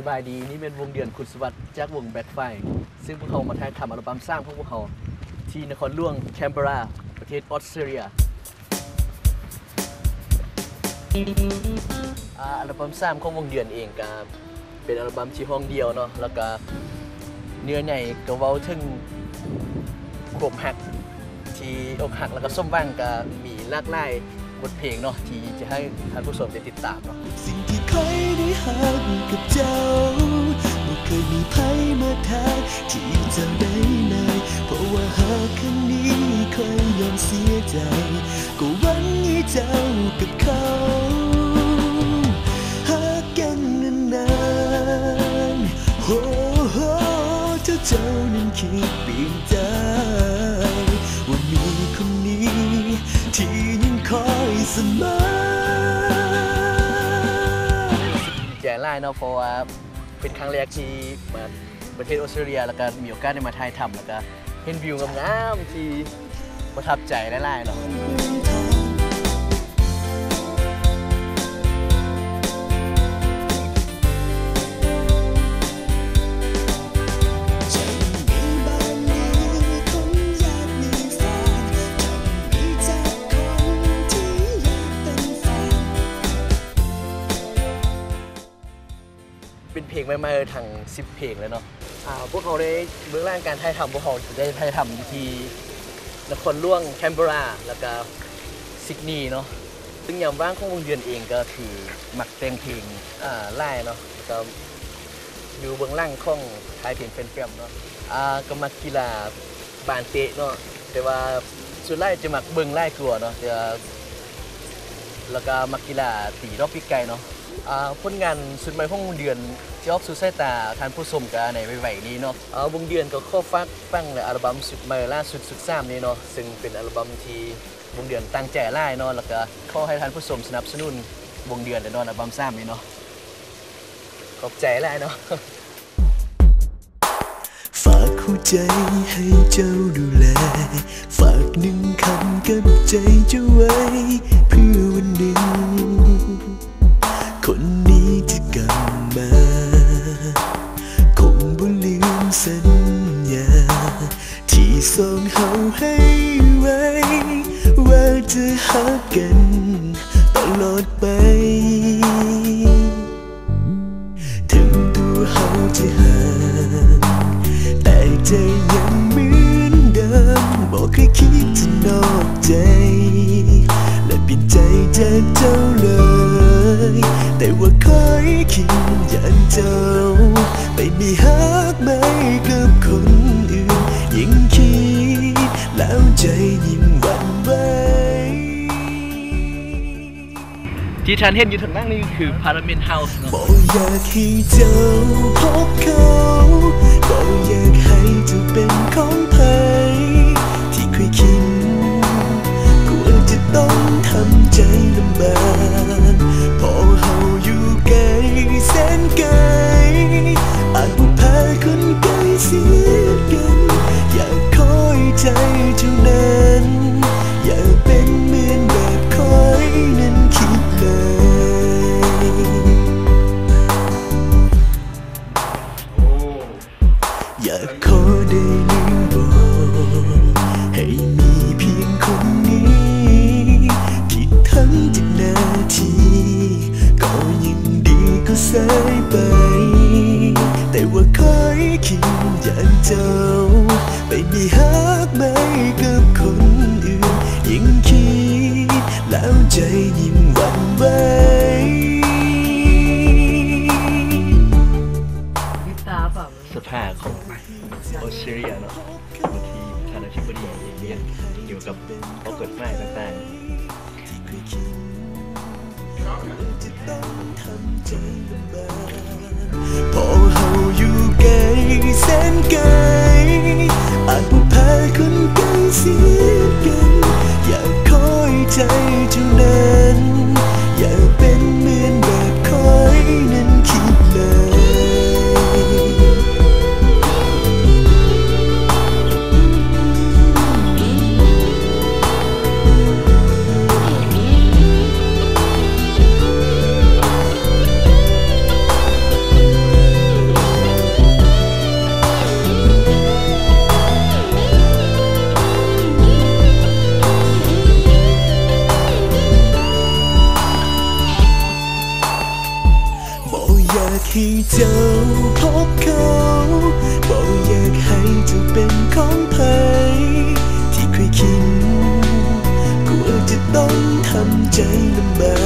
สบายดีนี่เป็นวงเดือนคุณสวัสดิ์จากวงแบ็คไฟซึ่งพวกเขามาถ่ายทำอัลบั้มสร้างพวกเขาที่นครหลวงแคนเบราประเทศออสเตรเลียอัลบั้มสร้างของวงเดือนเองก็เป็นอัลบั้มที่ห้องเดียวเนาะแล้วก็เนื้อใหญ่ก็เว้าถึงความหักที่อกหักแล้วก็ส้มว่างก็มีหลากหลายบทเพลงเนาะที่จะให้ท่านผู้ชมได้ติดตามเนาะสิ่งที่เคยได้หักกับเจ้าไม่เคยมีใครมาทางที่เจ้าได้เลยเพราะว่าหากครั้งนี้เคยยอมเสียใจก็หวังให้เจ้ากับเขาหักกันนานๆโอ้โหถ้าเจ้านั้นคิดเปลี่ยนใจว่ามีคนนี้ที่ยังคอยเสมอใจร้ายเนาะเพราะว่าเป็นครั้งแรกที่มาประเทศออสเตรเลียแล้วก็มีโอกาสได้มาถ่ายทำแล้วก็เห็นวิวงามๆที่ประทับใจหลายๆเนาะเป็นเพลงใหม่ๆทั้ง10เพลงเลยเนาะพวกเขาได้เบื้องหลังการถ่ายทำพวกเขาได้ถ่ายทำอยู่ที่นครหลวงแคนเบราแล้วก็ซิดนีย์เนาะซึ่งยามว่างของวงเดือนเองก็คือมักแต่งเพลงไล่เนาะแล้วก็อยู่เบื้องหลังของถ่ายเพลงแฟนๆเนาะก็มักกีฬาบานเตะเนาะแต่ว่าส่วนไล่จะมักเบื้องไล่กลัวเนาะแล้วก็มักกีฬาตีรอบปีกไก่เนาะผลงานสุดใหม่ของวงเดือนที่ออกสู่สายตาท่านผู้ชมกันในไวๆนี้เนาะวงเดือนก็ข้อฟังในอัลบั้มสุดใหม่ล่าสุดสุด3นี้เนาะซึ่งเป็นอัลบั้มที่วงเดือนตั้งใจไล่เนาะแล้วก็ขอให้ท่านผู้ชมสนับสนุนวงเดือนในอัลบั้ม3นี้เนาะขอบใจไล่เนาะฝากหัวใจให้เจ้าดูแลฝาก1 คำกับใจเจ้าไว้เพื่อวันหนึ่งคนนี้จะกลับมาคงบ่ลืมสัญญาที่ส่งเฮาให้ไว้ว่าจะหักกันตลอดไปถึงตัวเฮาจะห่างแต่ใจยังเหมือนเดิมบอกเคยคิดจะนอกใจและเปลี่ยนใจจากเจ้าเลยแต่ว่าคอยคิดอย่างเจ้าไม่มีฮักไม่กับคนอื่นยิ่งคิดแล้วใจยิ่งหวั่นไหวที่ท่านเห็นอยู่ทางล่างนี่คือ Parliament House เนาะบอกอยากให้เจ้าพบเขาบอกอยากให้เจ้าเป็นของใครที่เคยคิดควรจะต้องทำใจลำบากพอเฮาอยู่ไกลแสนไกลอาจบ่พาคนใกล้เสียกันอยากคอยใจเท่านั้นอย่าเป็นเหมือนแบบคอยนั้นคิดเลยอยากขอได้ลืมบอกให้มีเพียงคนนี้ที่ทั้งจากนาทีก็ยังดีก็สายไปแต่ว่าคอยคิดอย่างเจ้าไม่มีฮักไม่กับคนอื่นยิ่งคิดแล้วใจยิ่งหวั่นไหวสภาของออสเตรเลียเนาะบางทีประธานาธิบดีเรียนเกี่ยวกับข้อกฎหมายต่างๆพอเฮาอยู่ไกลแสนไกลอาจบ่พาคนใกล้เสียกันอยากคอยใจเท่านั้นอย่าเป็นเหมือนแบบคอยนั้นคิดเลย ากให้เจ้าพบเขาบอกอยากให้เจ้าเป็นของใครที่เคยคิดกลัวจะต้องทำใจลำบาก